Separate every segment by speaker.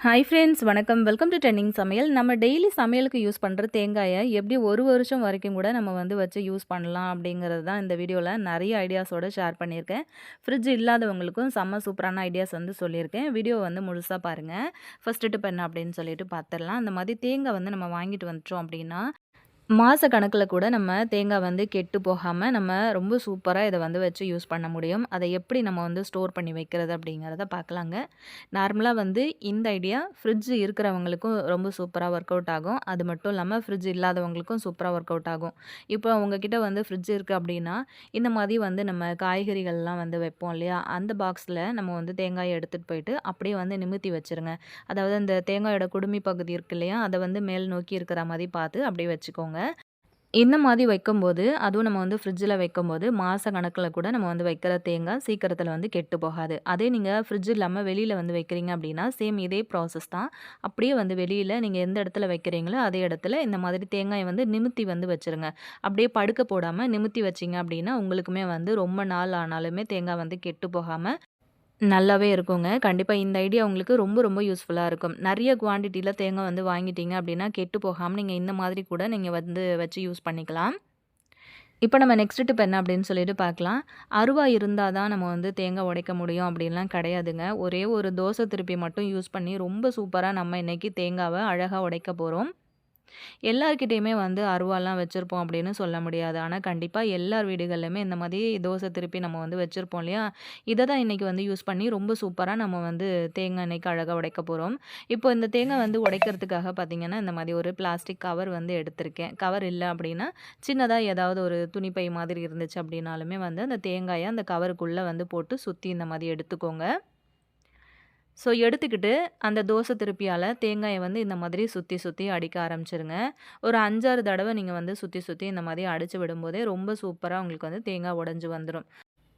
Speaker 1: Hi friends வணக்கம். Welcome to trending சமையல். நம்ம டெய்லி சமையலுக்கு யூஸ் பண்ணுற தேங்காயை எப்படி ஒரு வருஷம் வரைக்கும் கூட நம்ம வந்து வச்சு யூஸ் பண்ணலாம் அப்படிங்கிறது தான் இந்த வீடியோவில் நிறைய ஐடியாஸோடு ஷேர் பண்ணியிருக்கேன். ஃப்ரிட்ஜ் இல்லாதவங்களுக்கும் செம்ம சூப்பரான ஐடியாஸ் வந்து சொல்லியிருக்கேன். வீடியோ வந்து முழுசாக பாருங்கள். ஃபஸ்ட்டு டிப் என்ன அப்படின்னு சொல்லிட்டு பார்த்துடலாம். அந்த மாதிரி தேங்காய் வந்து நம்ம வாங்கிட்டு வந்துட்டோம் அப்படின்னா மாத கணக்கில் கூட நம்ம தேங்காய் வந்து கெட்டு போகாமல் நம்ம ரொம்ப சூப்பராக இதை வந்து வச்சு யூஸ் பண்ண முடியும். அதை எப்படி நம்ம வந்து ஸ்டோர் பண்ணி வைக்கிறது அப்படிங்கிறத பார்க்கலாங்க. நார்மலாக வந்து இந்த ஐடியா ஃப்ரிட்ஜ் இருக்கிறவங்களுக்கும் ரொம்ப சூப்பராக ஒர்க் அவுட் ஆகும். அது மட்டும் இல்லாமல் ஃப்ரிட்ஜ் இல்லாதவங்களுக்கும் சூப்பராக ஒர்க் அவுட் ஆகும். இப்போ உங்ககிட்ட வந்து ஃப்ரிட்ஜ் இருக்குது அப்படின்னா இந்த மாதிரி வந்து நம்ம காய்கறிகள்லாம் வந்து வைப்போம் இல்லையா, அந்த பாக்ஸில் நம்ம வந்து தேங்காயை எடுத்துகிட்டு போயிட்டு அப்படியே வந்து நிமித்தி வச்சுருங்க. அதாவது அந்த தேங்காயோட குடுமி பகுதி இருக்கு இல்லையா, அதை வந்து மேல் நோக்கி இருக்கிற மாதிரி பார்த்து அப்படியே வச்சுக்கோங்க. இந்த மாதிரி வைக்கும்போது, அதுவும் நம்ம வந்து ஃப்ரிட்ஜில வைக்கும்போது, மாச கணக்கில கூட நம்ம வந்து வைக்கிற தேங்காய் சீக்கிரத்தில வந்து கெட்டு போகாது. அதே நீங்க ஃப்ரிட்ஜ் இல்லாம வெளியில வந்து வைக்கிறீங்க அப்படின்னா, சேம் இதே ப்ராசஸ் தான். அப்படியே வந்து வெளியில நீங்க எந்த இடத்துல வைக்கிறீங்களோ, அதே இடத்துல இந்த மாதிரி தேங்காய வந்து நிமித்தி வந்து வச்சுருங்க. அப்படியே படுக்க போடாம நிமித்தி வச்சீங்க அப்படின்னா, உங்களுக்குமே வந்து ரொம்ப நாள் ஆனாலுமே தேங்காய் வந்து கெட்டு போகாம நல்லாவே இருக்குங்க. கண்டிப்பா இந்த ஐடியா உங்களுக்கு ரொம்ப ரொம்ப யூஸ்ஃபுல்லா இருக்கும். நெறைய குவான்டிட்டில தேங்காய் வந்து வாங்கிட்டீங்க அப்டின்னா, கெட்டு போகாம நீங்க இந்த மாதிரி கூட நீங்க வந்து வச்சு யூஸ் பண்ணிக்கலாம். இப்ப நம்ம நெக்ஸ்ட் டிப் என்ன அப்டின்னு சொல்லிட்டு பார்க்கலாம். அருவா இருந்தா தான் நம்ம வந்து தேங்காய் உடைக்க முடியும் அப்டின்லாம் கிடையாதுங்க. ஒரே ஒரு தோசை திருப்பி மட்டும் யூஸ் பண்ணி ரொம்ப சூப்பரா நம்ம இன்னைக்கு தேங்காவ அழகா உடைக்க போறோம். எல்லார்கிட்டயுமே வந்து அருவாள்லாம் வச்சிருப்போம் அப்படின்னு சொல்ல முடியாது. ஆனா, கண்டிப்பா எல்லார் வீடுகள்லயுமே இந்த மாதிரி தோசை திருப்பி நம்ம வந்து வச்சிருப்போம் இல்லையா? இத தான் இன்னைக்கு வந்து யூஸ் பண்ணி ரொம்ப சூப்பரா நம்ம வந்து தேங்காய் இன்னைக்கு அழகா உடைக்க போறோம். இப்போ இந்த தேங்காய் வந்து உடைக்கிறதுக்காக பார்த்தீங்கன்னா, இந்த மாதிரி ஒரு பிளாஸ்டிக் கவர் வந்து எடுத்திருக்கேன். கவர் இல்ல அப்படின்னா, சின்னதா ஏதாவது ஒரு துணிப்பை மாதிரி இருந்துச்சு அப்படின்னாலுமே வந்து அந்த தேங்காய அந்த கவருக்குள்ள வந்து போட்டு சுத்தி இந்த மாதிரி எடுத்துக்கோங்க. ஸோ எடுத்துக்கிட்டு, அந்த தோசை திருப்பியால தேங்காய வந்து இந்த மாதிரி சுத்தி, சுத்தி அடிக்க ஆரம்பிச்சுருங்க. ஒரு 5, 6 தடவ நீங்க வந்து சுத்தி, சுத்தி இந்த மாதிரி அடிச்சு விடும்போதே ரொம்ப சூப்பரா உங்களுக்கு வந்து தேங்காய் உடைஞ்சு வந்துரும்.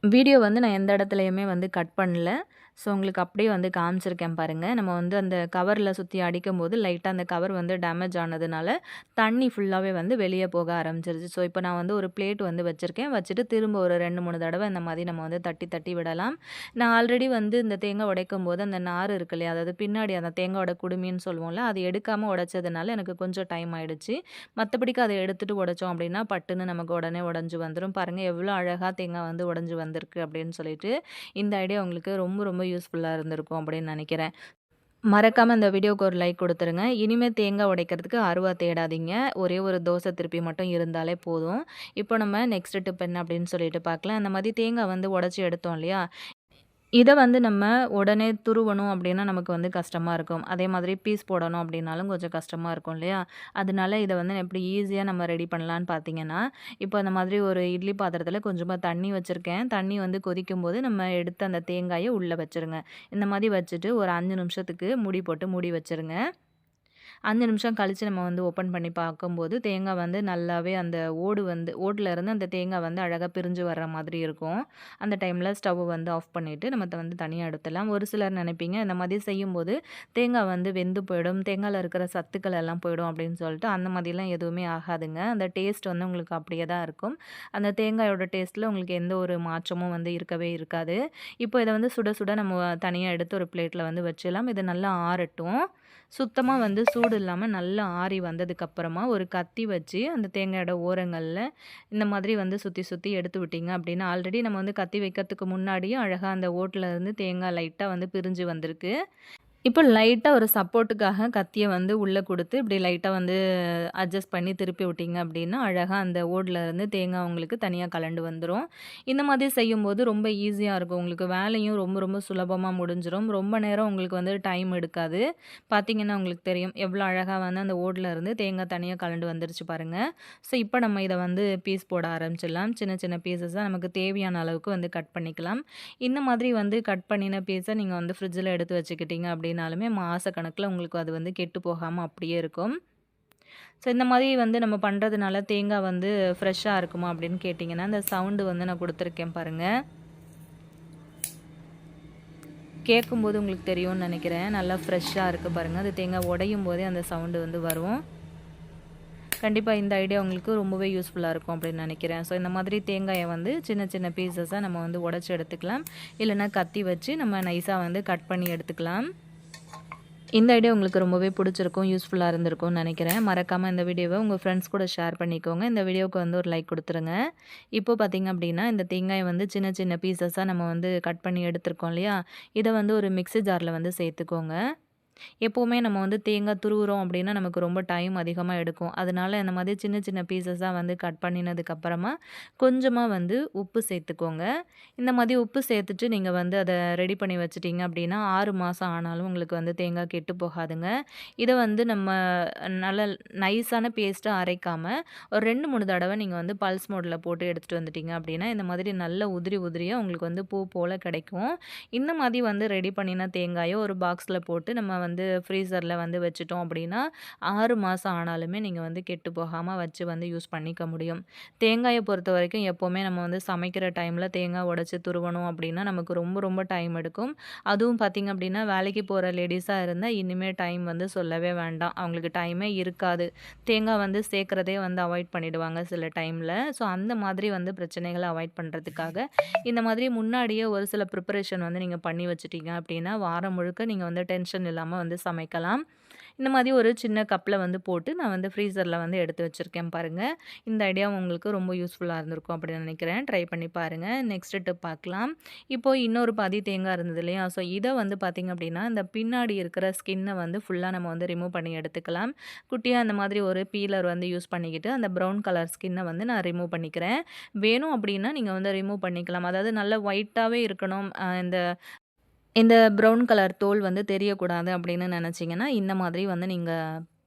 Speaker 1: வீடியோ வந்து நான் எந்த இடத்துலயுமே வந்து கட் பண்ணல. ஸோ, உங்களுக்கு அப்படியே வந்து காமிச்சிருக்கேன் பாருங்க. நம்ம வந்து அந்த கவர்ல சுத்தி அடிக்கும்போது லைட்டா அந்த கவர் வந்து டேமேஜ் ஆனதுனால, தண்ணி ஃபுல்லாவே வந்து வெளிய போக ஆரம்பிச்சிருச்சு. ஸோ, இப்போ நான் வந்து ஒரு பிளேட் வந்து வச்சிருக்கேன். வச்சுட்டு திரும்ப ஒரு 2, 3 தடவ இந்த மாதிரி நம்ம வந்து தட்டி, தட்டி விடலாம். நான் ஆல்ரெடி வந்து இந்த தேங்காய் உடைக்கும்போது அந்த நார் இருக்கு இல்லையா? அதாவது பின்னாடி அந்த தேங்காயோட குடுமின்னு சொல்லுவோம்ல, அது எடுக்காம உடைச்சதுனால எனக்கு கொஞ்சம் டைம் ஆயிடுச்சு. மத்தபடிக்கு அத எடுத்துட்டு உடைச்சோம் அப்படின்னா, பட்டுன்னு நமக்கு உடனே உடைஞ்சு வந்துரும். பாருங்க எவ்வளோ அழகா தேங்காய் வந்து உடைஞ்சு வந்திருக்கு அப்படின்னு சொல்லிட்டு. இந்த ஐடியா உங்களுக்கு ரொம்ப ரொம்ப யூஸ்ஃபுல்லா இருந்திருக்கும் அப்படின்னு நினைக்கிறேன். மறக்காம இந்த வீடியோவுக்கு ஒரு லைக் குடுத்துருங்க. இனிமே தேங்காய் உடைக்கிறதுக்கு அருவா தேடாதீங்க. ஒரே ஒரு தோசை திருப்பி மட்டும் இருந்தாலே போதும். இப்போ நம்ம நெக்ஸ்ட் டிப் என்ன அப்படின்னு சொல்லிட்டு பார்க்கலாம். அந்த மாதிரி தேங்காய் வந்து உடைச்சு எடுத்தோம் இல்லையா? இத வந்து நம்ம உடனே துருவணும் அப்டின்னா, நமக்கு வந்து கஷ்டமா இருக்கும். அதே மாதிரி பீஸ் போடணும் அப்டின்னாலும் கொஞ்சம் கஷ்டமா இருக்கும் இல்லையா? அதனால இத வந்து எப்படி ஈஸியா நம்ம ரெடி பண்ணலான்னு பார்த்தீங்கன்னா, இப்போ அந்த மாதிரி ஒரு இட்லி பாத்திரத்தில கொஞ்சமா தண்ணி வச்சிருக்கேன். தண்ணி வந்து கொதிக்கும்போது நம்ம எடுத்த அந்த தேங்காய உள்ள வச்சுருங்க. இந்த மாரி வச்சுட்டு ஒரு 5 நிமிஷத்துக்கு மூடி போட்டு மூடி வச்சுருங்க. 5 நிமிஷம் கழிச்சு நம்ம வந்து ஓப்பன் பண்ணி பார்க்கும்போது, தேங்காய் வந்து நல்லாவே அந்த ஓடுல இருந்து அந்த தேங்காய் வந்து அழகா பிரிஞ்சு வர்ற மாதிரி இருக்கும். அந்த டைம்ல ஸ்டவ் வந்து ஆஃப் பண்ணிட்டு நம்ம வந்து தனியா எடுத்துடலாம். ஒரு சிலர் நினைப்பீங்க, இந்த மாதிரி செய்யும்போது தேங்காய் வந்து வெந்து போயிடும், தேங்காய்ல இருக்கிற சத்துக்கள் எல்லாம் போயிடும் அப்படின்னு சொல்லிட்டு, அந்த மாதிரிலாம் எதுவுமே ஆகாதுங்க. அந்த டேஸ்ட் வந்து உங்களுக்கு அப்படியே தான் இருக்கும். அந்த தேங்காயோட டேஸ்ட்ல உங்களுக்கு எந்த ஒரு மாற்றமும் வந்து இருக்கவே இருக்காது. இப்போ இத வந்து சுட சுட நம்ம தனியா எடுத்து ஒரு பிளேட்ல வந்து வச்சிடலாம். இது நல்லா ஆறட்டும். சுத்தமா வந்து சூடு இல்லாம நல்லா ஆறி வந்ததுக்கப்புறமா ஒரு கத்தி வச்சு அந்த தேங்காயோட ஓரங்கள்ல இந்த மாதிரி வந்து சுத்தி சுத்தி எடுத்து விட்டீங்க அப்படின்னா, ஆல்ரெடி நம்ம வந்து கத்தி வைக்கிறதுக்கு முன்னாடியே அழகா அந்த ஓட்டுல இருந்து தேங்காய் லைட்டா வந்து பிரிஞ்சு வந்திருக்கு. இப்போ லைட்டா ஒரு சப்போர்ட்டுக்காக கத்திய வந்து உள்ள குடுத்து, இப்படி லைட்டா வந்து அட்ஜஸ்ட் பண்ணி திருப்பி விட்டீங்க அப்படின்னா, அழகா அந்த ஓடுல இருந்து தேங்காய் உங்களுக்கு தனியா கலண்டு வந்துரும். இந்த மாதிரி செய்யும்போது ரொம்ப ஈஸியா இருக்கும். உங்களுக்கு வேலையும் ரொம்ப ரொம்ப சுலபமா முடிஞ்சிரும். ரொம்ப நேரம் உங்களுக்கு வந்து டைம் எடுக்காது. பார்த்தீங்கன்னா உங்களுக்கு தெரியும். எவ்வளோ அழகா வந்து அந்த ஓடுல இருந்து தேங்காய் தனியா கலண்டு வந்துருச்சு பாருங்க. ஸோ இப்போ நம்ம இத வந்து பீஸ் போட ஆரம்பிச்சிடலாம். சின்ன சின்ன பீஸஸா நமக்கு தேவையான அளவுக்கு வந்து கட் பண்ணிக்கலாம். இந்த மாதிரி வந்து கட் பண்ணின பீஸ நீங்க வந்து ஃப்ரிட்ஜில எடுத்து வச்சுக்கிட்டீங்க அப்படின்னாலுமே, மாசக்கணக்குல உங்களுக்கு அது வந்து கெட்டு போகாம அப்படியே இருக்கும். ஸோ இந்த மாதிரி வந்து நம்ம பண்ணுறதுனால தேங்காய் வந்து ஃப்ரெஷ்ஷா இருக்குமா அப்படின்னு கேட்டிங்கன்னா, அந்த சவுண்டு வந்து நான் குடுத்துருக்கேன் பாருங்க. கேட்கும்போது உங்களுக்கு தெரியும்னு நெனைக்கிறேன். நல்லா ஃப்ரெஷ்ஷா இருக்கு பாருங்க. அது தேங்காய் உடையும் போதே அந்த சவுண்டு வந்து வரும். கண்டிப்பா இந்த ஐடியா உங்களுக்கு ரொம்பவே யூஸ்ஃபுல்லா இருக்கும் அப்படின்னு நெனைக்கிறேன். ஸோ இந்த மாதிரி தேங்காய வந்து சின்ன சின்ன பீஸஸா நம்ம வந்து உடைச்சு எடுத்துக்கலாம். இல்லைன்னா கத்தி வச்சு நம்ம நைஸா வந்து கட் பண்ணி எடுத்துக்கலாம். இந்த ஐடியா உங்களுக்கு ரொம்பவே பிடிச்சிருக்கும், யூஸ்ஃபுல்லா இருந்திருக்கும்னு நெனைக்கிறேன். மறக்காம இந்த வீடியோவ உங்க ஃப்ரெண்ட்ஸ் கூட ஷேர் பண்ணிக்கோங்க. இந்த வீடியோவுக்கு வந்து ஒரு லைக் குடுத்துருங்க. இப்போ பார்த்தீங்க அப்டின்னா, இந்த தேங்காய வந்து சின்ன சின்ன பீசஸா நம்ம வந்து கட் பண்ணி எடுத்துருக்கோம் இல்லையா? இத வந்து ஒரு மிக்ஸி ஜார்ல வந்து சேர்த்துக்கோங்க. எப்பவுமே நம்ம வந்து தேங்காய் துருவுறோம் அப்படின்னா, நமக்கு ரொம்ப டைம் அதிகமா எடுக்கும். அதனால இந்த மாதிரி சின்ன சின்ன பீஸஸா வந்து கட் பண்ணினதுக்கப்புறமா, கொஞ்சமா வந்து உப்பு சேர்த்துக்கோங்க. இந்த மாதிரி உப்பு சேர்த்துட்டு நீங்க வந்து அத ரெடி பண்ணி வச்சுட்டீங்க அப்படின்னா, 6 மாசம் ஆனாலும் உங்களுக்கு வந்து தேங்காய் கெட்டு போகாதுங்க. இத வந்து நம்ம நல்ல நைஸான பேஸ்ட்டா அரைக்காம, ஒரு 2, 3 தடவ நீங்க வந்து பல்ஸ் மோட்ல போட்டு எடுத்துட்டு வந்துட்டீங்க அப்படின்னா, இந்த மாதிரி நல்ல உதிரி உதிரியா உங்களுக்கு வந்து பூ போல கிடைக்கும். இந்த மாதிரி வந்து ரெடி பண்ணின தேங்காய ஒரு பாக்ஸ்ல போட்டு நம்ம வந்து ஃப்ரீசர்ல வந்து வச்சுட்டோம் அப்படின்னா, 6 மாசம் ஆனாலுமே நீங்க வந்து கெட்டு போகாம வச்சு வந்து யூஸ் பண்ணிக்க முடியும். தேங்காய பொறுத்தவரைக்கும் எப்பவுமே நம்ம வந்து சமைக்கிற டைம்ல தேங்காய் உடைச்சு துருவணும் அப்படின்னா, நமக்கு ரொம்ப ரொம்ப டைம் எடுக்கும். அதுவும் பார்த்தீங்க அப்படின்னா, வேலைக்கு போற லேடீஸா இருந்தா இனிமே டைம் வந்து சொல்லவே வேண்டாம். அவங்களுக்கு டைமே இருக்காது. தேங்காய் வந்து சேர்க்கிறதே வந்து அவாய்ட் பண்ணிடுவாங்க சில டைம்ல. ஸோ அந்த மாதிரி வந்து பிரச்சனைகள அவாய்ட் பண்றதுக்காக, இந்த மாதிரி முன்னாடியே ஒரு சில ப்ரிப்பரேஷன் வந்து நீங்க பண்ணி வச்சுட்டீங்க அப்படின்னா, வாரம் முழுக்க நீங்க வந்து டென்ஷன் இல்லாம வந்து சமைக்கலாம். இந்த மாதிரி ஒரு சின்ன கப்ல வந்து போட்டு நான் வந்து ஃப்ரீசர்ல வந்து எடுத்து வச்சிருக்கேன் பாருங்க. இந்த ஐடியா உங்களுக்கு ரொம்ப யூஸ்ஃபுல்லா இருந்திருக்கும் அப்படின்னு நினைக்கிறேன். ட்ரை பண்ணி பாருங்க. நெக்ஸ்ட் டிப் பார்க்கலாம். இப்போ இன்னொரு பாதி தேங்காய் இருந்தது இல்லையா? ஸோ இத வந்து பார்த்தீங்க அப்படின்னா, இந்த பின்னாடி இருக்கிற ஸ்கின்ன வந்து ஃபுல்லா நம்ம வந்து ரிமூவ் பண்ணி எடுத்துக்கலாம். குட்டியா அந்த மாதிரி ஒரு பீலர் வந்து யூஸ் பண்ணிக்கிட்டு, அந்த ப்ரவுன் கலர் ஸ்கின்ன வந்து நான் ரிமூவ் பண்ணிக்கிறேன். வேணும் அப்படின்னா நீங்க வந்து ரிமூவ் பண்ணிக்கலாம். அதாவது நல்ல ஒயிட்டாவே இருக்கணும். இந்த இந்த ப்ரவுன் கலர் தோல் வந்து தெரியக்கூடாது அப்படின்னு நினச்சிங்கன்னா, இந்த மாதிரி வந்து நீங்க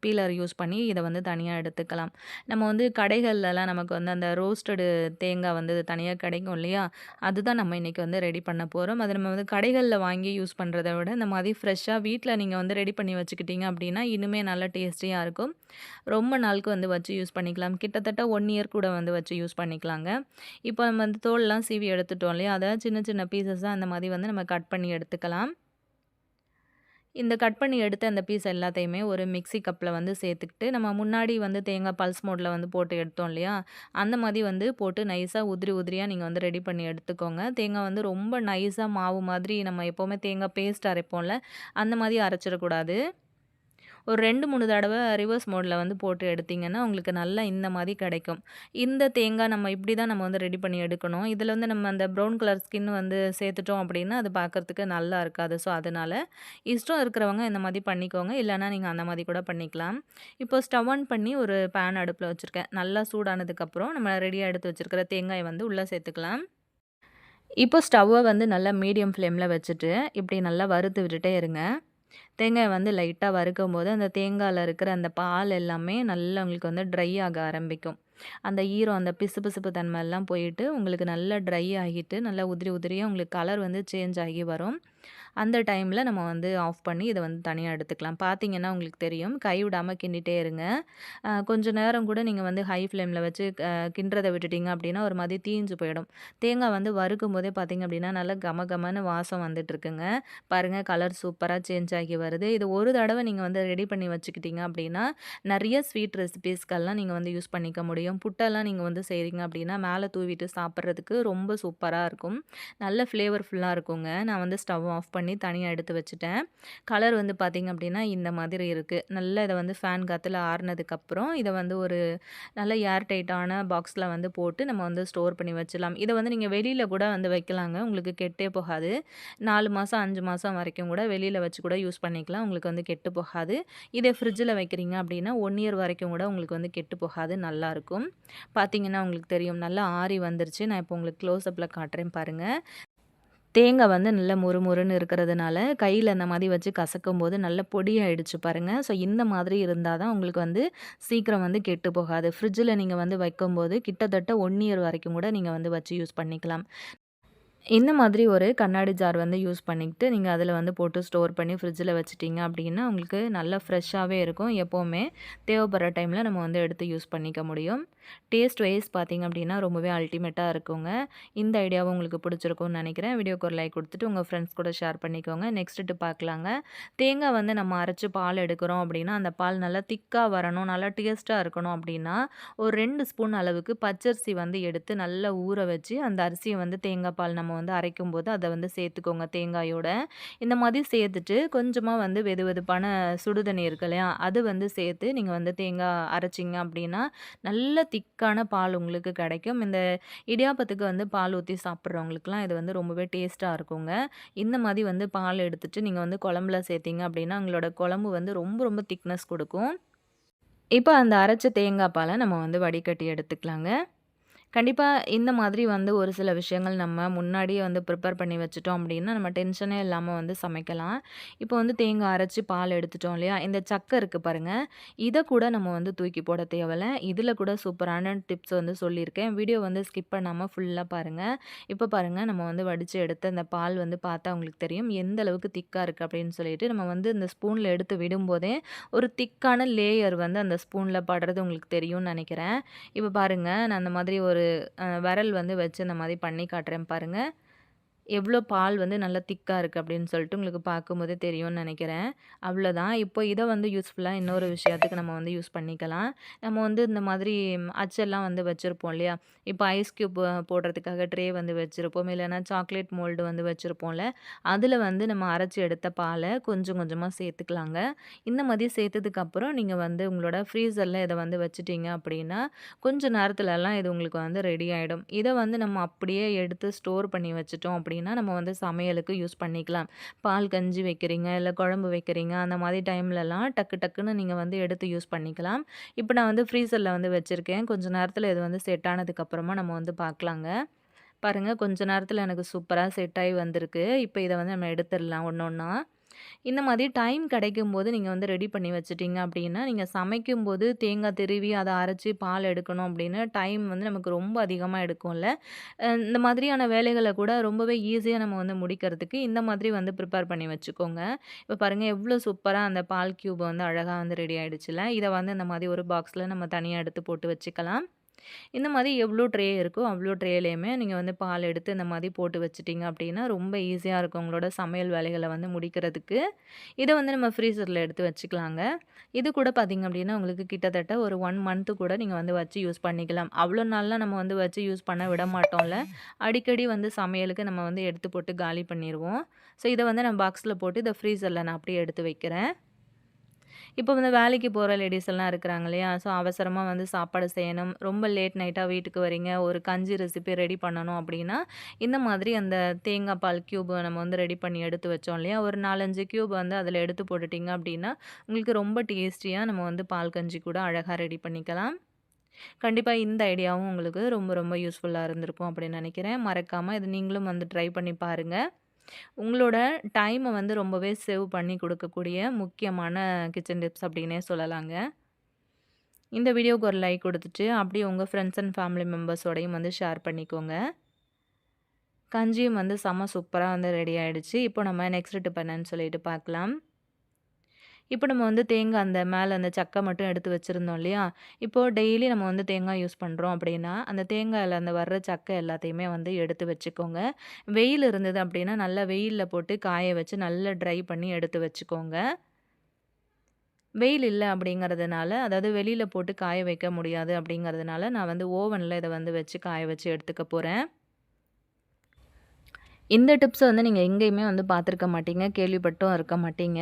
Speaker 1: பீலர் யூஸ் பண்ணி இத வந்து தனியா எடுத்துக்கலாம். நம்ம வந்து கடைகள்லலாம் நமக்கு வந்து அந்த ரோஸ்டடு தேங்காய் வந்து தனியா கிடைக்கும் இல்லையா? அதுதான் நம்ம இன்னைக்கு வந்து ரெடி பண்ண போறோம். அது நம்ம வந்து கடைகள்ல வாங்கி யூஸ் பண்றத விட, இந்த மாதிரி ஃப்ரெஷ்ஷா வீட்ல நீங்க வந்து ரெடி பண்ணி வச்சுக்கிட்டீங்க அப்படின்னா, இன்னுமே நல்லா டேஸ்டியா இருக்கும். ரொம்ப நாளுக்கு வந்து வச்சு யூஸ் பண்ணிக்கலாம். கிட்டத்தட்ட 1 இயர் கூட வந்து வச்சு யூஸ் பண்ணிக்கலாங்க. இப்போ நம்ம அந்த தோல்லாம் சீவி எடுத்துட்டோம் இல்லையா? அத சின்ன சின்ன பீஸஸா அந்த மாதிரி வந்து நம்ம கட் பண்ணி எடுத்துக்கலாம். இந்த கட் பண்ணி எடுத்த அந்த பீஸ் எல்லாத்தையுமே ஒரு மிக்ஸி கப்ல வந்து சேர்த்துக்கிட்டு, நம்ம முன்னாடி வந்து தேங்காய் பல்ஸ் மோட்ல வந்து போட்டு எடுத்தோம் இல்லையா? அந்த மாதிரி வந்து போட்டு நைஸா உதிரி உதிரியா நீங்க வந்து ரெடி பண்ணி எடுத்துக்கோங்க. தேங்காய் வந்து ரொம்ப நைஸா மாவு மாதிரி நம்ம எப்பவுமே தேங்காய் பேஸ்ட் அரைப்போம்ல, அந்த மாதிரி அரைச்சிடக்கூடாது. ஒரு 2, 3 தடவ ரிவர்ஸ் மோட்ல வந்து போட்டு எடுத்தீங்கன்னா, உங்களுக்கு நல்லா இந்த மாரி கிடைக்கும். இந்த தேங்காய் நம்ம இப்படி தான் நம்ம வந்து ரெடி பண்ணி எடுக்கணும். இதில வந்து நம்ம அந்த ப்ரவுன் கலர் ஸ்கின் வந்து சேர்த்துட்டோம் அப்படின்னா, அது பார்க்கறதுக்கு நல்லா இருக்காது. ஸோ, அதனால இஷ்டம் இருக்கிறவங்க இந்த மாரி பண்ணிக்கோங்க. இல்லன்னா நீங்க அந்த மாரி கூட பண்ணிக்கலாம். இப்போ ஸ்டவ் ஆன் பண்ணி ஒரு பேன் அடுப்புல வச்சிருக்கேன். நல்லா சூடானதுக்கப்புறம் நம்ம ரெடியா எடுத்து வச்சிருக்கிற தேங்காய வந்து உள்ள சேர்த்துக்கலாம். இப்போ ஸ்டவ்வ வந்து நல்லா மீடியம் ஃப்ளேம்ல வச்சுட்டு, இப்படி நல்லா வறுத்து விட்டுட்டே இருங்க. தேங்காய வந்து லைட்டா வறுக்கும்போது, அந்த தேங்காய்ல இருக்கிற அந்த பால் எல்லாமே நல்லா உங்களுக்கு வந்து ட்ரை ஆக ஆரம்பிக்கும். அந்த ஈரம், அந்த பிசுபிசுப்பு தன்மை எல்லாம் போயிட்டு, உங்களுக்கு நல்லா ட்ரை ஆகிட்டு, நல்லா உதிரி உதிரியா உங்களுக்கு கலர் வந்து சேஞ்ச் ஆகி வரும். அந்த டைம்ல நம்ம வந்து ஆஃப் பண்ணி இத வந்து தனியா எடுத்துக்கலாம். பார்த்தீங்கன்னா உங்களுக்கு தெரியும். கைவிடாம கிண்டிட்டே இருங்க. கொஞ்ச நேரம் கூட நீங்க வந்து ஹை ஃப்ளேம்ல வச்சு கிண்டுறத விட்டுட்டீங்க அப்டின்னா, ஒரு மாதிரி தீஞ்சு போயிடும். தேங்காய் வந்து வறுக்கும்போதே பார்த்தீங்க அப்டின்னா, நல்லா கமகமன்னு வாசம் வந்துட்டுருக்குங்க. பாருங்க கலர் சூப்பரா சேஞ்ச் ஆகி வருது. இது ஒரு தடவ நீங்க வந்து ரெடி பண்ணி வச்சுக்கிட்டீங்க அப்டின்னா, நெறைய ஸ்வீட் ரெசிபீஸ்க்கெல்லாம் நீங்க வந்து யூஸ் பண்ணிக்க முடியும். புட்டெல்லாம் நீங்க வந்து செய்றீங்க அப்டின்னா, மேல தூவிட்டு சாப்பிடுறதுக்கு ரொம்ப சூப்பரா இருக்கும். நல்ல ஃப்ளேவர்ஃபுல்லா இருக்குங்க. நான் வந்து ஸ்டவ் ஆஃப் பண்ணி தனியா எடுத்து வச்சுட்டேன். கலர் வந்து பார்த்தீங்க அப்டின்னா, இந்த மாதிரி இருக்கு. நல்லா இத வந்து ஃபேன் காத்துல ஆறுனதுக்கப்புறம், இத வந்து ஒரு நல்ல ஏர் டைட்டான பாக்ஸ்ல வந்து போட்டு நம்ம வந்து ஸ்டோர் பண்ணி வச்சுலாம். இத வந்து நீங்க வெளியில கூட வந்து வைக்கலாங்க. உங்களுக்கு கெட்டே போகாது. 4 மாசம், 5 மாசம் வரைக்கும் கூட வெளியில வச்சு கூட யூஸ் பண்ணிக்கலாம். உங்களுக்கு வந்து கெட்டு போகாது. இதே ஃப்ரிட்ஜ்ல வைக்கிறீங்க அப்டின்னா, 1 இயர் வரைக்கும் கூட உங்களுக்கு வந்து கெட்டு போகாது. நல்லாருக்கும். பார்த்தீங்கன்னா உங்களுக்கு தெரியும். நல்லா ஆறி வந்துருச்சு. நான் இப்போ உங்களுக்கு க்ளோஸ் அப்ல காட்டுறேன் பாருங்க. தேங்காய் வந்து நல்ல மொறுமொறுன்னு இருக்கிறதுனால, கையில இந்த மாரி வச்சு கசக்கும்போது நல்ல பொடியாயிடுச்சு பாருங்க. ஸோ இந்த மாதிரி இருந்தா தான் உங்களுக்கு வந்து சீக்கிரம் வந்து கெட்டு போகாது. ஃப்ரிட்ஜில நீங்க வந்து வைக்கும்போது கிட்டத்தட்ட 1 இயர் வரைக்கும் கூட நீங்க வந்து வச்சு யூஸ் பண்ணிக்கலாம். இந்த மாதிரி ஒரு கண்ணாடி ஜார் வந்து யூஸ் பண்ணிக்கிட்டு, நீங்க அதில வந்து போட்டு ஸ்டோர் பண்ணி ஃப்ரிட்ஜில வச்சுட்டீங்க அப்டின்னா, உங்களுக்கு நல்லா ஃப்ரெஷ்ஷாவே இருக்கும். எப்பவுமே தேவைப்படுற டைம்ல நம்ம வந்து எடுத்து யூஸ் பண்ணிக்க முடியும். டேஸ்ட் வைஸ் பார்த்தீங்க அப்டின்னா, ரொம்பவே அல்டிமேட்டா இருக்குங்க. இந்த ஐடியாவும் உங்களுக்கு பிடிச்சிருக்கும்னு நெனைக்கிறேன். வீடியோக்கு ஒரு லைக் குடுத்துட்டு உங்க ஃப்ரெண்ட்ஸ் கூட ஷேர் பண்ணிக்கோங்க. நெக்ஸ்ட் டிப் பார்க்கலாங்க. தேங்காய் வந்து நம்ம அரைச்சு பால் எடுக்கிறோம் அப்டின்னா, அந்த பால் நல்லா திக்கா வரணும், நல்லா டேஸ்ட்டா இருக்கணும் அப்டின்னா, ஒரு 2 ஸ்பூன் அளவுக்கு பச்சரிசி வந்து எடுத்து நல்லா ஊற வச்சு, அந்த அரிசிய வந்து தேங்காய் பால் நம்ம நம்ம வந்து அரைக்கும்போது அத வந்து சேர்த்துக்கோங்க தேங்காயோட. இந்த மாதிரி சேர்த்துட்டு கொஞ்சமா வந்து வெதுவெதுப்பான சுடுதண்ணி இருக்கு இல்லையா? அது வந்து சேர்த்து நீங்க வந்து தேங்காய் அரைச்சீங்க அப்படின்னா, நல்ல திக்கான பால் உங்களுக்கு கிடைக்கும். இந்த இடியாப்பத்துக்கு வந்து பால் ஊத்தி சாப்பிடுறவங்களுக்குலாம் இது வந்து ரொம்பவே டேஸ்ட்டா இருக்குங்க. இந்த மாதிரி வந்து பால் எடுத்துட்டு நீங்க வந்து குழம்புல சேர்த்தீங்க அப்படின்னா, உங்களோட குழம்பு வந்து ரொம்ப ரொம்ப திக்னஸ் குடுக்கும். இப்ப அந்த அரைச்ச தேங்காய் பால நம்ம வந்து வடிகட்டி எடுத்துக்கலாங்க. கண்டிப்பா இந்த மாதிரி வந்து ஒரு சில விஷயங்கள் நம்ம முன்னாடியே வந்து ப்ரிப்பேர் பண்ணி வச்சுட்டோம் அப்படின்னா, நம்ம டென்ஷனே இல்லாம வந்து சமைக்கலாம். இப்போ வந்து தேங்காய் அரைச்சு பால் எடுத்துட்டோம் இல்லையா? இந்த சக்கை இருக்கு பாருங்க, இத கூட நம்ம வந்து தூக்கி போட தேவையில்ல. இதில கூட சூப்பரான டிப்ஸ் வந்து சொல்லியிருக்கேன். வீடியோ வந்து ஸ்கிப் பண்ணாம ஃபுல்லா பாருங்க. இப்போ பாருங்க நம்ம வந்து வடிச்சு எடுத்த அந்த பால் வந்து பார்த்தா உங்களுக்கு தெரியும். எந்த அளவுக்கு திக்கா இருக்கு அப்படின்னு சொல்லிட்டு, நம்ம வந்து இந்த ஸ்பூன்ல எடுத்து விடும்போதே, ஒரு திக்கான லேயர் வந்து அந்த ஸ்பூன்ல படுறது உங்களுக்கு தெரியும்னு நெனைக்கிறேன். இப்ப பாருங்க, நான் அந்த மாதிரி ஒரு விரல் வந்து வச்சு இந்த மாரி பண்ணி காட்டுறேன் பாருங்க. எவ்வளோ பால் வந்து நல்லா திக்கா இருக்கு அப்படின்னு சொல்லிட்டு உங்களுக்கு பார்க்கும்போதே தெரியும்னு நெனைக்கிறேன். அவ்வளோதான். இப்போ இத வந்து யூஸ்ஃபுல்லா இன்னொரு விஷயத்துக்கு நம்ம வந்து யூஸ் பண்ணிக்கலாம். நம்ம வந்து இந்த மாதிரி அச்செல்லாம் வந்து வச்சிருப்போம் இல்லையா? இப்போ ஐஸ் கியூப் போடுறதுக்காக ட்ரே வந்து வச்சிருப்போம். இல்லைன்னா சாக்லேட் மோல்டு வந்து வச்சிருப்போம்ல. அதில வந்து நம்ம அரைச்சு எடுத்த பால கொஞ்சம் கொஞ்சமா சேர்த்துக்கலாங்க. இந்த மாதிரி சேர்த்ததுக்கப்புறம் நீங்க வந்து உங்களோட ஃப்ரீசர்ல இத வந்து வச்சுட்டீங்க அப்படின்னா, கொஞ்ச நேரத்துலலாம் இது உங்களுக்கு வந்து ரெடி ஆயிடும். இத வந்து நம்ம அப்படியே எடுத்து ஸ்டோர் பண்ணி வச்சுட்டோம் அப்படின்னா, நம்ம வந்து சமையலுக்கு யூஸ் பண்ணிக்கலாம். பால் கஞ்சி வைக்கிறீங்க, இல்ல குழம்பு வைக்கிறீங்க, அந்த மாதிரி டைம்லலாம் டக்கு டக்குன்னு நீங்க வந்து எடுத்து யூஸ் பண்ணிக்கலாம். இப்ப நான் வந்து ஃப்ரீசர்ல வந்து வச்சிருக்கேன். கொஞ்ச நேரத்துல இது வந்து செட் ஆனதுக்கு அப்புறமா நம்ம வந்து பார்க்கலாங்க. பாருங்க கொஞ்ச நேரத்துல எனக்கு சூப்பரா செட் ஆயி வந்திருக்கு. இப்ப இத வந்து நம்ம எடுத்துறலாம் ஒண்ணொண்ணா. இந்த மாதிரி டைம் கிடைக்கும்போது நீங்க வந்து ரெடி பண்ணி வச்சுட்டீங்க அப்படின்னா, நீங்க சமைக்கும்போது தேங்காய் திருவி அத அரைச்சு பால் எடுக்கணும் அப்படின்னு டைம் வந்து நமக்கு ரொம்ப அதிகமா எடுக்கும்ல. இந்த மாதிரியான வேலைகள கூட ரொம்பவே ஈஸியா நம்ம வந்து முடிக்கிறதுக்கு இந்த மாதிரி வந்து ப்ரிப்பேர் பண்ணி வச்சுக்கோங்க. இப்ப பாருங்க எவ்ளோ சூப்பரா அந்த பால் கியூப் வந்து அழகா வந்து ரெடி ஆயிடுச்சுல்ல. இத வந்து இந்த மாதிரி ஒரு பாக்ஸ்ல நம்ம தனியா எடுத்து போட்டு வச்சுக்கலாம். இந்த மாதிரி எவ்வளோ ட்ரே இருக்கோ, அவ்வளோ ட்ரேலயுமே நீங்க வந்து பால் எடுத்து இந்த மாதிரி போட்டு வச்சுட்டீங்க அப்படின்னா, ரொம்ப ஈஸியா இருக்கும் உங்களோட சமையல் வேலைகள வந்து முடிக்கிறதுக்கு. இத வந்து நம்ம ஃப்ரீசர்ல எடுத்து வச்சுக்கலாங்க. இது கூட பார்த்தீங்க அப்படின்னா, உங்களுக்கு கிட்டத்தட்ட ஒரு 1 மந்த் கூட நீங்க வந்து வச்சு யூஸ் பண்ணிக்கலாம். அவ்வளோ நாள்லாம் நம்ம வந்து வச்சு யூஸ் பண்ண விட மாட்டோம்ல. அடிக்கடி வந்து சமையலுக்கு நம்ம வந்து எடுத்து போட்டு காலி பண்ணிருவோம். ஸோ இத வந்து நான் பாக்ஸ்ல போட்டு இத ஃப்ரீசர்ல நான் அப்படியே எடுத்து வைக்கிறேன். இப்போ வந்து வேலைக்கு போற லேடீஸ் எல்லாம் இருக்கிறாங்க இல்லையா? ஸோ அவசரமா வந்து சாப்பாடு செய்யணும். ரொம்ப லேட் நைட்டா வீட்டுக்கு வரீங்க. ஒரு கஞ்சி ரெசிபி ரெடி பண்ணணும் அப்படின்னா, இந்த மாதிரி அந்த தேங்காய் பால் கியூப் நம்ம வந்து ரெடி பண்ணி எடுத்து வச்சோம் இல்லையா? ஒரு 4, 5 கியூப் வந்து அதில எடுத்து போட்டுட்டீங்க அப்படின்னா, உங்களுக்கு ரொம்ப டேஸ்டியா நம்ம வந்து பால் கஞ்சி கூட அழகா ரெடி பண்ணிக்கலாம். கண்டிப்பா இந்த ஐடியாவும் உங்களுக்கு ரொம்ப ரொம்ப யூஸ்ஃபுல்லா இருந்திருக்கும் அப்படின்னு நினைக்கிறேன். மறக்காம இத நீங்களும் வந்து ட்ரை பண்ணி பாருங்க. உங்களோட டைம வந்து ரொம்பவே சேவ் பண்ணி குடுக்கக்கூடிய முக்கியமான கிச்சன் டிப்ஸ் அப்டின்னே சொல்லலாங்க. இந்த வீடியோவுக்கு ஒரு லைக் குடுத்துட்டு, அப்படியே உங்க ஃப்ரெண்ட்ஸ் அண்ட் ஃபேமிலி மெம்பர்ஸோடையும் வந்து ஷேர் பண்ணிக்கோங்க. கஞ்சியும் வந்து செம்ம சூப்பரா வந்து ரெடி ஆயிடுச்சு. இப்போ நம்ம நெக்ஸ்ட் டிப் என்னன்னு சொல்லிட்டு பார்க்கலாம். இப்போ நம்ம வந்து தேங்காய் அந்த மேல அந்த சக்க மட்டும் எடுத்து வச்சிருந்தோம் இல்லையா? இப்போ டெய்லி நம்ம வந்து தேங்காய் யூஸ் பண்றோம் அப்படின்னா, அந்த தேங்காயில அந்த வர்ற சக்க எல்லாத்தையுமே வந்து எடுத்து வச்சுக்கோங்க. வெயில் இருந்தது அப்படின்னா, நல்லா வெயில்ல போட்டு காய வச்சு நல்லா ட்ரை பண்ணி எடுத்து வச்சுக்கோங்க. வெயில் இல்ல அப்படிங்கிறதுனால, அதாவது வெளியில போட்டு காய வைக்க முடியாது அப்படிங்கிறதுனால, நான் வந்து ஓவன்ல இத வந்து வச்சு காய வச்சு எடுத்துக்க போறேன். இந்த டிப்ஸ வந்து நீங்க எங்கேயுமே வந்து பார்த்துருக்க மாட்டீங்க. கேள்விப்பட்டும் இருக்க மாட்டீங்க.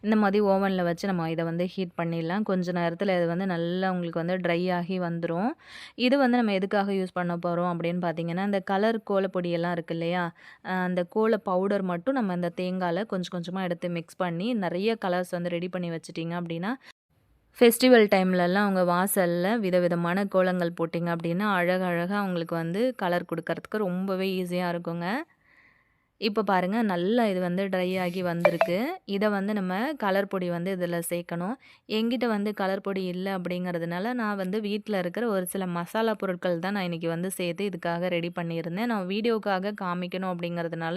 Speaker 1: இந்த மாதிரி ஓவன்ல வச்சு நம்ம இத வந்து ஹீட் பண்ணிடலாம். கொஞ்ச நேரத்தில இது வந்து நல்லா உங்களுக்கு வந்து ட்ரை ஆகி வந்துரும். இது வந்து நம்ம எதுக்காக யூஸ் பண்ண போறோம் அப்படின்னு பார்த்தீங்கன்னா, இந்த கலர் கோலப்பொடியெல்லாம் இருக்கு இல்லையா? அந்த கோல பவுடர் மட்டும் நம்ம இந்த தேங்கால கொஞ்சம் கொஞ்சமா எடுத்து மிக்ஸ் பண்ணி நெறைய கலர்ஸ் வந்து ரெடி பண்ணி வச்சுட்டீங்க அப்படின்னா, ஃபெஸ்டிவல் டைம்லலாம் உங்க வாசல்ல விதவிதமான கோலங்கள் போட்டீங்க அப்படின்னா, அழகழகா உங்களுக்கு வந்து கலர் குடுக்கறதுக்கு ரொம்பவே ஈஸியா இருக்குங்க. இப்ப பாருங்க, நல்லா இது வந்து ட்ரை ஆகி வந்திருக்கு. இத வந்து நம்ம கலர் பொடி வந்து இதில சேர்க்கணும். என்கிட்ட வந்து கலர் பொடி இல்ல அப்படிங்கிறதுனால, நான் வந்து வீட்ல இருக்கிற ஒரு சில மசாலா பொருட்கள் தான் நான் இன்னைக்கு வந்து சேர்த்து இதுக்காக ரெடி பண்ணியிருந்தேன். நான் வீடியோக்காக காமிக்கணும் அப்படிங்கிறதுனால,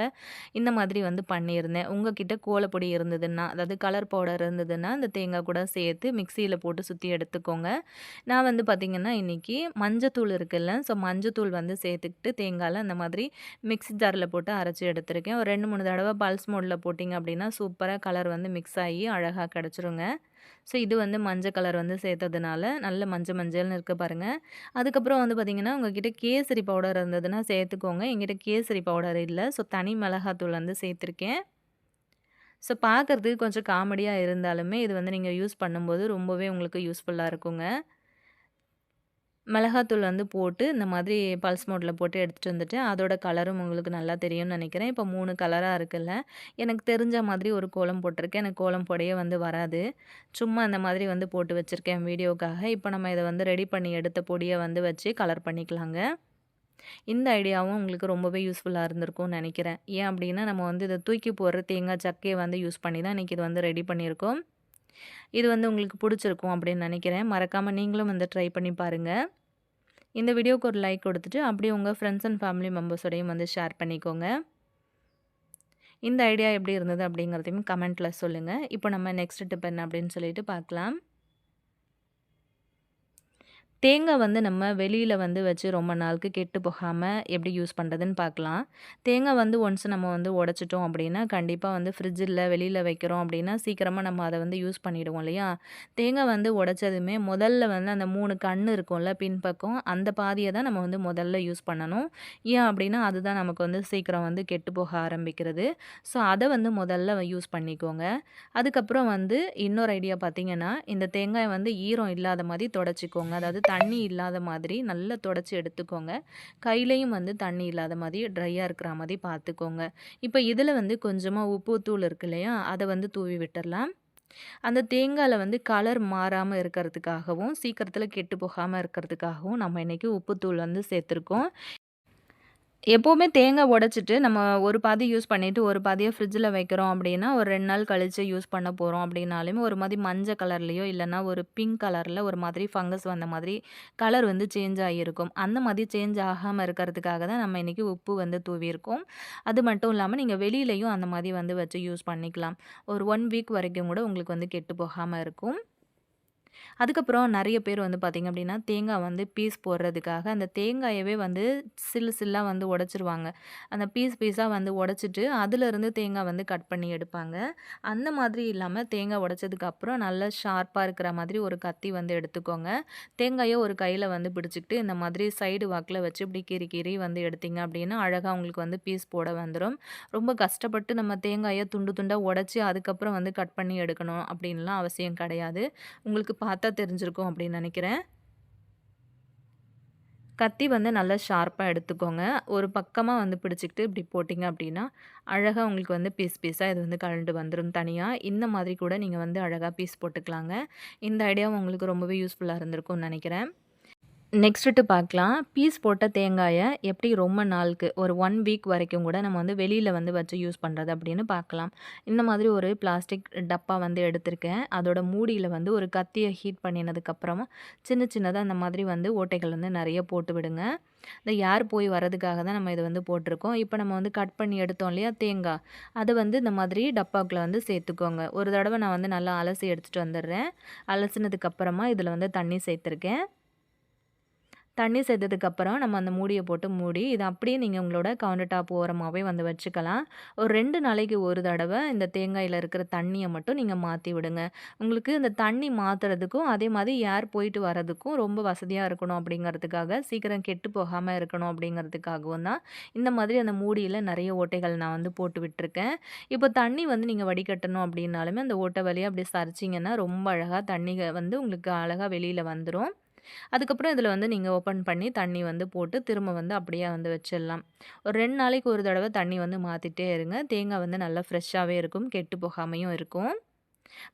Speaker 1: இந்த மாதிரி வந்து பண்ணியிருந்தேன். உங்ககிட்ட கோலப்பொடி இருந்ததுன்னா, அதாவது கலர் பவுடர் இருந்ததுன்னா, இந்த தேங்காய் கூட சேர்த்து மிக்ஸியில போட்டு சுத்தி எடுத்துக்கோங்க. நான் வந்து பார்த்தீங்கன்னா, இன்னைக்கு மஞ்சத்தூள் இருக்குல்ல, ஸோ மஞ்சத்தூள் வந்து சேர்த்துக்கிட்டு தேங்காய்ல அந்த மாதிரி மிக்ஸி ஜார்ல போட்டு அரைச்சு எடுத்துக்கிட்டேன். எடுத்திருக்கேன். ஒரு 2, 3 தடவ பல்ஸ் மோட்ல போட்டிங்க அப்படின்னா, சூப்பரா கலர் வந்து மிக்ஸ் ஆகி அழகா கிடச்சிருங்க. ஸோ இது வந்து மஞ்சள் கலர் வந்து சேர்த்ததுனால, நல்ல மஞ்சள்னு இருக்கு பாருங்க. அதுக்கப்புறம் வந்து பார்த்தீங்கன்னா, உங்ககிட்ட கேசரி பவுடர் இருந்ததுன்னா சேர்த்துக்கோங்க. என்கிட்ட கேசரி பவுடர் இல்ல. ஸோ தனி மிளகாத்தூள் வந்து சேர்த்துருக்கேன். ஸோ பார்க்கறதுக்கு கொஞ்சம் காமெடியா இருந்தாலுமே, இது வந்து நீங்க யூஸ் பண்ணும்போது ரொம்பவே உங்களுக்கு யூஸ்ஃபுல்லா இருக்குங்க. மிளகாத்தூள் வந்து போட்டு இந்த மாதிரி பல்ஸ் மோட்ல போட்டு எடுத்துட்டு வந்துட்டேன். அதோட கலரும் உங்களுக்கு நல்லா தெரியும்னு நெனைக்கிறேன். இப்போ 3 கலரா இருக்குல்ல. எனக்கு தெரிஞ்ச மாதிரி ஒரு கோலம் போட்டிருக்கேன். எனக்கு கோலம் போடவே வந்து வராது. சும்மா இந்த மாதிரி வந்து போட்டு வச்சிருக்கேன் வீடியோக்காக. இப்போ நம்ம இத வந்து ரெடி பண்ணி எடுத்த பொடிய வந்து வச்சு கலர் பண்ணிக்கலாங்க. இந்த ஐடியாவும் உங்களுக்கு ரொம்பவே யூஸ்ஃபுல்லா இருந்திருக்கும்னு நெனைக்கிறேன். ஏன் அப்டின்னா, நம்ம வந்து இத தூக்கி போடுற தேங்காய் சக்கைய வந்து யூஸ் பண்ணி தான் இன்னைக்கு இது வந்து ரெடி பண்ணியிருக்கோம். இது வந்து உங்களுக்கு புடிச்சிருக்கும் அப்டின்னு நெனைக்கிறேன். மறக்காம நீங்களும் வந்து ட்ரை பண்ணி பாருங்க. இந்த வீடியோவுக்கு ஒரு லைக் கொடுத்துட்டு, அப்படியே உங்க ஃப்ரெண்ட்ஸ் அண்ட் ஃபேமிலி மெம்பர்ஸோடையும் வந்து ஷேர் பண்ணிக்கோங்க. இந்த ஐடியா எப்படி இருந்தது அப்படிங்கிறதையும் கமெண்ட்ல சொல்லுங்க. இப்போ நம்ம நெக்ஸ்ட் டிப் என்ன அப்படின்னு சொல்லிட்டு பார்க்கலாம். தேங்காய் வந்து நம்ம வெளியில வந்து வச்சு ரொம்ப நாளுக்கு கெட்டு போகாம எப்படி யூஸ் பண்ணுறதுன்னு பார்க்கலாம். தேங்காய் வந்து ஒன்ஸ் நம்ம வந்து உடைச்சிட்டோம் அப்படின்னா, கண்டிப்பா வந்து ஃப்ரிட்ஜில வெளியில வைக்கிறோம் அப்படின்னா, சீக்கிரமா நம்ம அத வந்து யூஸ் பண்ணிடுவோம் இல்லையா? தேங்காய் வந்து உடைச்சதுமே முதல்ல வந்து அந்த 3 கண்ணு இருக்கும்ல பின்பக்கம், அந்த பாதிய தான் நம்ம வந்து முதல்ல யூஸ் பண்ணணும். ஏன் அப்படின்னா, அதுதான் நமக்கு வந்து சீக்கிரம் வந்து கெட்டு போக ஆரம்பிக்கிறது. ஸோ அத வந்து முதல்ல யூஸ் பண்ணிக்கோங்க. அதுக்கப்புறம் வந்து இன்னொரு ஐடியா பார்த்தீங்கன்னா, இந்த தேங்காய வந்து ஈரம் இல்லாத மாரி தொடச்சிக்கோங்க. அதாவது தண்ணி இல்லாத மாதிரி நல்லா தொடச்சு எடுத்துக்கோங்க. கையிலயும் வந்து தண்ணி இல்லாத மாரி ட்ரையா இருக்கிற மாரி பார்த்துக்கோங்க. இப்ப இதில வந்து கொஞ்சமா உப்பு தூள் இருக்கு இல்லையா? அத வந்து தூவி விட்டுறலாம். அந்த தேங்காய்ல வந்து கலர் மாறாம இருக்கிறதுக்காகவும், சீக்கிரத்தில கெட்டு போகாம இருக்கிறதுக்காகவும் நம்ம இன்னைக்கு உப்புத்தூள் வந்து சேர்த்துருக்கோம். எப்பவுமே தேங்காய் உடைச்சிட்டு நம்ம ஒரு பாதி யூஸ் பண்ணிட்டு, ஒரு பாதிய ஃப்ரிட்ஜில வைக்கிறோம் அப்படின்னா, ஒரு 2 நாள் கழிச்சு யூஸ் பண்ண போறோம் அப்படின்னாலுமே, ஒரு மாரி மஞ்ச கலர்லயோ இல்லன்னா ஒரு பிங்க் கலர்ல ஒரு மாதிரி ஃபங்கஸ் வந்த மாதிரி கலர் வந்து சேஞ்ச் ஆகியிருக்கும். அந்த மாதிரி சேஞ்ச் ஆகாம இருக்கிறதுக்காக தான் நம்ம இன்னைக்கு உப்பு வந்து தூவியிருக்கோம். அது மட்டும் இல்லாம நீங்க வெளியிலயும் அந்த மாரி வந்து வச்சு யூஸ் பண்ணிக்கலாம். ஒரு 1 வீக் வரைக்கும் கூட உங்களுக்கு வந்து கெட்டு போகாம இருக்கும். அதுக்கப்புறம் நெறைய பேர் வந்து பார்த்தீங்க அப்டின்னா, தேங்காய் வந்து பீஸ் போடுறதுக்காக அந்த தேங்காயவே வந்து சில்லு சில்லா வந்து உடைச்சிருவாங்க. அந்த பீஸா வந்து உடைச்சிட்டு, அதிலிருந்து தேங்காய் வந்து கட் பண்ணி எடுப்பாங்க. அந்த மாதிரி இல்லாம தேங்காய் உடைச்சதுக்கப்புறம் நல்லா ஷார்ப்பா இருக்கிற மாதிரி ஒரு கத்தி வந்து எடுத்துக்கோங்க. தேங்காய ஒரு கையில வந்து பிடிச்சுக்கிட்டு, இந்த மாதிரி சைடு வாக்குல வச்சு இப்டி கீறி வந்து எடுத்தீங்க அப்டின்னா, அழகா உங்களுக்கு வந்து பீஸ் போட வந்துரும். ரொம்ப கஷ்டப்பட்டு நம்ம தேங்காய துண்டு துண்டா உடைச்சு, அதுக்கப்புறம் வந்து கட் பண்ணி எடுக்கணும் அப்டின்லாம் அவசியம் கிடையாது. உங்களுக்கு பார்த்தா தெரிஞ்சிருக்கும் அப்படின்னு நினைக்கிறேன். கத்தி வந்து நல்லா ஷார்ப்பா எடுத்துக்கோங்க. ஒரு பக்கமா வந்து பிடிச்சுக்கிட்டு இப்படி போட்டீங்க அப்படின்னா, அழகா உங்களுக்கு வந்து பீஸா இது வந்து கழண்டு வந்துரும் தனியா. இந்த மாதிரி கூட நீங்க வந்து அழகா பீஸ் போட்டுக்கலாங்க. இந்த ஐடியாவும் உங்களுக்கு ரொம்பவே யூஸ்ஃபுல்லா இருந்திருக்கும்னு நினைக்கிறேன். நெக்ஸ்ட்டு பார்க்கலாம். பீஸ் போட்ட தேங்காய எப்படி ரொம்ப நாளுக்கு ஒரு 1 வீக் வரைக்கும் கூட நம்ம வந்து வெளியில வந்து வச்சு யூஸ் பண்ணுறது அப்படின்னு பார்க்கலாம். இந்த மாதிரி ஒரு பிளாஸ்டிக் டப்பா வந்து எடுத்திருக்கேன். அதோட மூடியில வந்து ஒரு கத்திய ஹீட் பண்ணினதுக்கப்புறமா சின்னதா இந்த மாதிரி வந்து ஓட்டைகள் வந்து நெறைய போட்டு விடுங்க. இந்த ஏர் போய் வரதுக்காக தான் நம்ம இத வந்து போட்டிருக்கோம். இப்போ நம்ம வந்து கட் பண்ணி எடுத்தோம் இல்லையா தேங்கா, அத வந்து இந்த மாதிரி டப்பாக்குள்ள வந்து சேர்த்துக்கோங்க. ஒரு தடவ நான் வந்து நல்லா அலசி எடுத்துட்டு வந்துடுறேன். அலசினதுக்கப்புறமா இதில வந்து தண்ணி சேர்த்துருக்கேன். தண்ணி சேர்த்ததுக்கப்புறம் நம்ம அந்த மூடிய போட்டு மூடி, இத அப்படியே நீங்க உங்களோட கவுண்டர் டாப் ஓரமாவே வந்து வச்சுக்கலாம். ஒரு 2 நாளைக்கு ஒரு தடவ இந்த தேங்காயில இருக்கிற தண்ணிய மட்டும் நீங்க மாத்தி விடுங்க. உங்களுக்கு இந்த தண்ணி மாத்துறதுக்கும், அதே மாதிரி ஏர் போயிட்டு வரதுக்கும் ரொம்ப வசதியா இருக்கணும் அப்படிங்கிறதுக்காக, சீக்கிரம் கெட்டு போகாம இருக்கணும் அப்படிங்கிறதுக்காகவும் தான், இந்த மாதிரி அந்த மூடியில நெறைய ஓட்டைகள் நான் வந்து போட்டு விட்டுருக்கேன். இப்போ தண்ணி வந்து நீங்க வடிகட்டணும் அப்படின்னாலுமே, அந்த ஓட்டை வழியா அப்படி சரிச்சீங்கன்னா, ரொம்ப அழகா தண்ணீக வந்து உங்களுக்கு அழகா வெளியில வந்துரும். அதுக்கப்புறம் இதில வந்து நீங்க ஓப்பன் பண்ணி தண்ணி வந்து போட்டு திரும்ப வந்து அப்படியே வந்து வச்சிடலாம். ஒரு 2 நாளைக்கு ஒரு தடவ தண்ணி வந்து மாத்திட்டே இருங்க. தேங்காய் வந்து நல்லா ஃப்ரெஷ்ஷாவே இருக்கும். கெட்டு போகாமயும் இருக்கும்.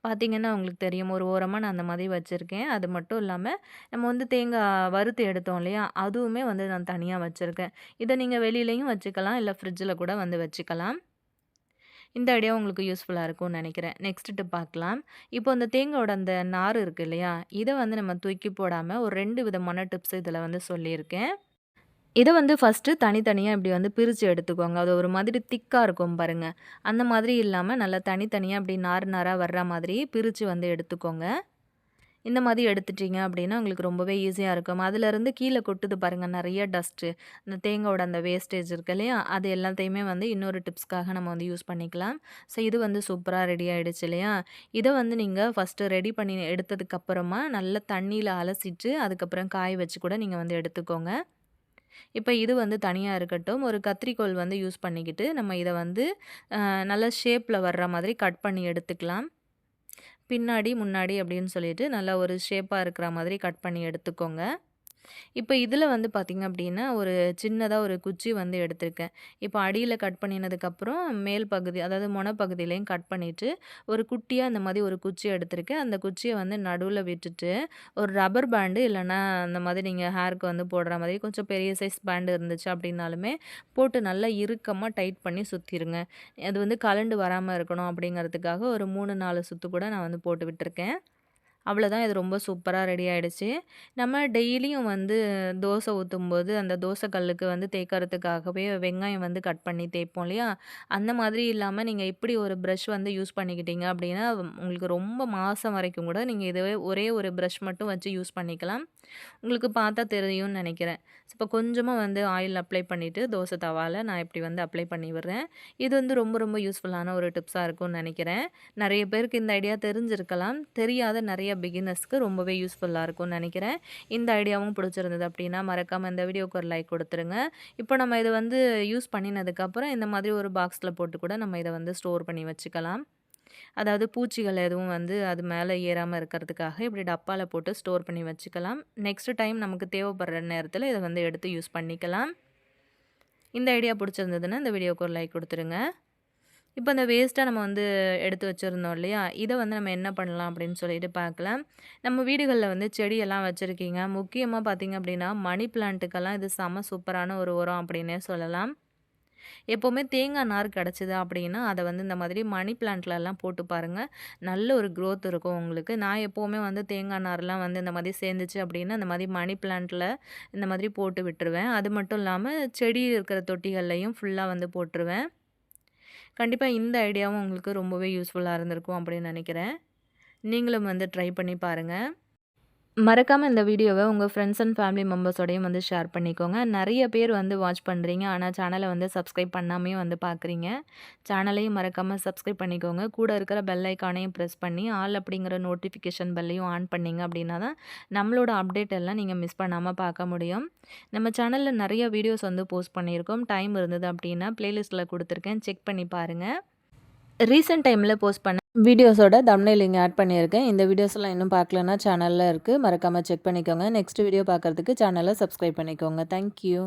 Speaker 1: பார்த்தீங்கன்னா, உங்களுக்கு தெரியும். ஒரு ஓரமா நான் அந்த மாதிரி வச்சிருக்கேன். அது மட்டும் இல்லாம, நம்ம வந்து தேங்காய் வறுத்து எடுத்தோம் இல்லையா? அதுவுமே வந்து நான் தனியா வச்சிருக்கேன். இத நீங்க வெளியிலயும் வச்சுக்கலாம். இல்ல ஃப்ரிட்ஜில கூட வந்து வச்சுக்கலாம். இந்த ஐடியா உங்களுக்கு யூஸ்ஃபுல்லா இருக்கும்னு நெனைக்கிறேன். நெக்ஸ்ட் டிப் பார்க்கலாம். இப்போ அந்த தேங்காயோட அந்த நார் இருக்கு இல்லையா? இத வந்து நம்ம தூக்கி போடாம ஒரு 2 விதமான டிப்ஸ் இதில வந்து சொல்லியிருக்கேன். இத வந்து ஃபர்ஸ்ட்டு தனித்தனியா இப்படி வந்து பிரிச்சு எடுத்துக்கோங்க. அது ஒரு மாதிரி திக்கா இருக்கும் பாருங்க. அந்த மாதிரி இல்லாம நல்லா தனித்தனியா இப்படி நார் நாரா வர்ற மாதிரி பிரிச்சு வந்து எடுத்துக்கோங்க. இந்த மாதிரி எடுத்துட்டீங்க அப்படின்னா, உங்களுக்கு ரொம்பவே ஈஸியா இருக்கும். அதிலருந்து கீழ கொட்டுது பாருங்க நெறைய டஸ்ட்டு. இந்த தேங்காயோட அந்த வேஸ்டேஜ் இருக்கு இல்லையா? அது எல்லாத்தையுமே வந்து இன்னொரு டிப்ஸ்க்காக நம்ம வந்து யூஸ் பண்ணிக்கலாம். ஸோ இது வந்து சூப்பரா ரெடி ஆயிடுச்சு இல்லையா? இத வந்து நீங்க ஃபர்ஸ்ட்டு ரெடி பண்ணி எடுத்ததுக்கப்புறமா, நல்லா தண்ணீல அலசிட்டு, அதுக்கப்புறம் காய வச்சு கூட நீங்க வந்து எடுத்துக்கோங்க. இப்ப இது வந்து தனியா இருக்கட்டும். ஒரு கத்திரிக்கோல் வந்து யூஸ் பண்ணிக்கிட்டு, நம்ம இத வந்து நல்ல ஷேப்ல வர்ற மாதிரி கட் பண்ணி எடுத்துக்கலாம். பின்னாடி, முன்னாடி அப்படின்னு சொல்லிட்டு நல்லா ஒரு ஷேப்பா இருக்கிற மாதிரி கட் பண்ணி எடுத்துக்கோங்க. இப்ப இதில வந்து பார்த்தீங்க அப்டின்னா, ஒரு சின்னதா ஒரு குச்சி வந்து எடுத்திருக்கேன். இப்ப அடியில கட் பண்ணினதுக்கப்புறம் மேல் பகுதி, அதாவது மொனப்பகுதியிலயும் கட் பண்ணிட்டு, ஒரு குட்டியா இந்த மாரி ஒரு குச்சி எடுத்திருக்கேன். அந்த குச்சிய வந்து நடுவுல விட்டுட்டு, ஒரு ரப்பர் பேண்டு இல்லன்னா அந்த மாதிரி நீங்க ஹேருக்கு வந்து போடுற மாதிரி கொஞ்சம் பெரிய சைஸ் பேண்ட் இருந்துச்சு அப்டின்னாலுமே, போட்டு நல்லா இறுக்கமா டைட் பண்ணி சுத்திருங்க. அது வந்து கழண்டு வராம இருக்கணும் அப்டிங்கிறதுக்காக ஒரு 3, 4 சுத்து கூட நான் வந்து போட்டு விட்டுருக்கேன். அவ்வளோதான். இது ரொம்ப சூப்பரா ரெடி ஆயிடுச்சு. நம்ம டெய்லியும் வந்து தோசை ஊத்தும்போது, அந்த தோசை கல்லுக்கு வந்து தேய்க்கறதுக்காகவே வெங்காயம் வந்து கட் பண்ணி தேய்ப்போம் இல்லையா? அந்த மாதிரி இல்லாம நீங்க இப்படி ஒரு பிரஷ் வந்து யூஸ் பண்ணிக்கிட்டீங்க அப்படின்னா, உங்களுக்கு ரொம்ப மாசம் வரைக்கும் கூட நீங்க இதுவே ஒரே ஒரு பிரஷ் மட்டும் வச்சு யூஸ் பண்ணிக்கலாம். உங்களுக்கு பார்த்தா தெரியும்னு நெனைக்கிறேன். இப்போ கொஞ்சமா வந்து ஆயில் அப்ளை பண்ணிட்டு, தோசை தவால நான் இப்படி வந்து அப்ளை பண்ணி விடுறேன். இது வந்து ரொம்ப ரொம்ப யூஸ்ஃபுல்லான ஒரு டிப்ஸா இருக்கும்னு நெனைக்கிறேன். நெறைய பேருக்கு இந்த ஐடியா தெரிஞ்சிருக்கலாம். தெரியாத நெறைய பிகினர்ஸ்க்கு ரொம்பவே யூஸ்ஃபுல்லா இருக்கும்னு நெனைக்கிறேன். இந்த ஐடியாவும் பிடிச்சிருந்தது அப்படின்னா, மறக்காம இந்த வீடியோக்கு ஒரு லைக் குடுத்துருங்க. இப்போ நம்ம இத வந்து யூஸ் பண்ணினதுக்கப்புறம் இந்த மாதிரி ஒரு பாக்ஸ்ல போட்டு கூட நம்ம இத வந்து ஸ்டோர் பண்ணி வச்சுக்கலாம். அதாவது பூச்சிகள் எதுவும் வந்து அது மேல ஏறாம இருக்கிறதுக்காக இப்படி டப்பால போட்டு ஸ்டோர் பண்ணி வச்சுக்கலாம். நெக்ஸ்ட் டைம் நமக்கு தேவைப்படுற நேரத்தில இத வந்து எடுத்து யூஸ் பண்ணிக்கலாம். இந்த ஐடியா பிடிச்சிருந்ததுன்னா, இந்த வீடியோக்கு ஒரு லைக் குடுத்துருங்க. இப்ப இந்த வேஸ்ட்டா நம்ம வந்து எடுத்து வச்சிருந்தோம் இல்லையா? இத வந்து நம்ம என்ன பண்ணலாம் அப்படின்னு சொல்லிட்டு பார்க்கலாம். நம்ம வீடுகள்ல வந்து செடியெல்லாம் வச்சிருக்கீங்க. முக்கியமா பார்த்தீங்க அப்படின்னா, மணி பிளான்ட்டுக்கெல்லாம் இது செம சூப்பரான ஒரு உரம் அப்படின்னே சொல்லலாம். எப்பவுமே தேங்காய் நார் கிடச்சிது அப்படின்னா, அத வந்து இந்த மாதிரி மணி பிளான்ட்லலாம் போட்டு பாருங்க. நல்ல ஒரு குரோத் இருக்கும் உங்களுக்கு. நான் எப்பவுமே வந்து தேங்காய் நார்லாம் வந்து இந்த மாதிரி சேர்ந்துச்சு அப்படின்னா, இந்த மாதிரி மணி பிளான்ட்ல இந்த மாதிரி போட்டு விட்டுருவேன். அது மட்டும் இல்லாம செடி இருக்கிற தொட்டிகள்லயும் ஃபுல்லா வந்து போட்டுருவேன். கண்டிப்பா இந்த ஐடியாவும் உங்களுக்கு ரொம்பவே யூஸ்ஃபுல்லா இருந்திருக்கும் அப்படின்னு நெனைக்கிறேன். நீங்களும் வந்து ட்ரை பண்ணி பாருங்க. மறக்காம இந்த வீடியோவ உங்க ஃப்ரெண்ட்ஸ் அண்ட் ஃபேமிலி மெம்பர்ஸோடையும் வந்து ஷேர் பண்ணிக்கோங்க. நெறைய பேர் வந்து வாட்ச் பண்றீங்க. ஆனா சேனல வந்து சப்ஸ்கிரைப் பண்ணாமயே வந்து பார்க்குறீங்க. சேனலையும் மறக்காம சப்ஸ்கிரைப் பண்ணிக்கோங்க. கூட இருக்கிற பெல் ஐகானையும் பிரஸ் பண்ணி, ஆல் அப்படிங்கிற நோட்டிஃபிகேஷன் பெல்லையும் ஆன் பண்ணீங்க அப்படின்னா தான் நம்மளோட அப்டேட் எல்லாம் நீங்க மிஸ் பண்ணாம பார்க்க முடியும். நம்ம சேனல்ல நெறைய வீடியோஸ் வந்து போஸ்ட் பண்ணியிருக்கோம். டைம் இருந்தது அப்படின்னா பிளேலிஸ்ட்ல குடுத்துருக்கேன். செக் பண்ணி பாருங்க. ரீசென்ட் டைம்ல போஸ்ட் பண்ண வீடியோஸோட தம்ப்நெயில் இங்க ஆட் பண்ணியிருக்கேன். இந்த வீடியோஸ்லாம் இன்னும் பார்க்கலன்னா சேனல்ல இருக்கு. மறக்காம செக் பண்ணிக்கோங்க. நெக்ஸ்ட் வீடியோ பார்க்கறதுக்கு சேனல சப்ஸ்கிரைப் பண்ணிக்கோங்க. Thank you.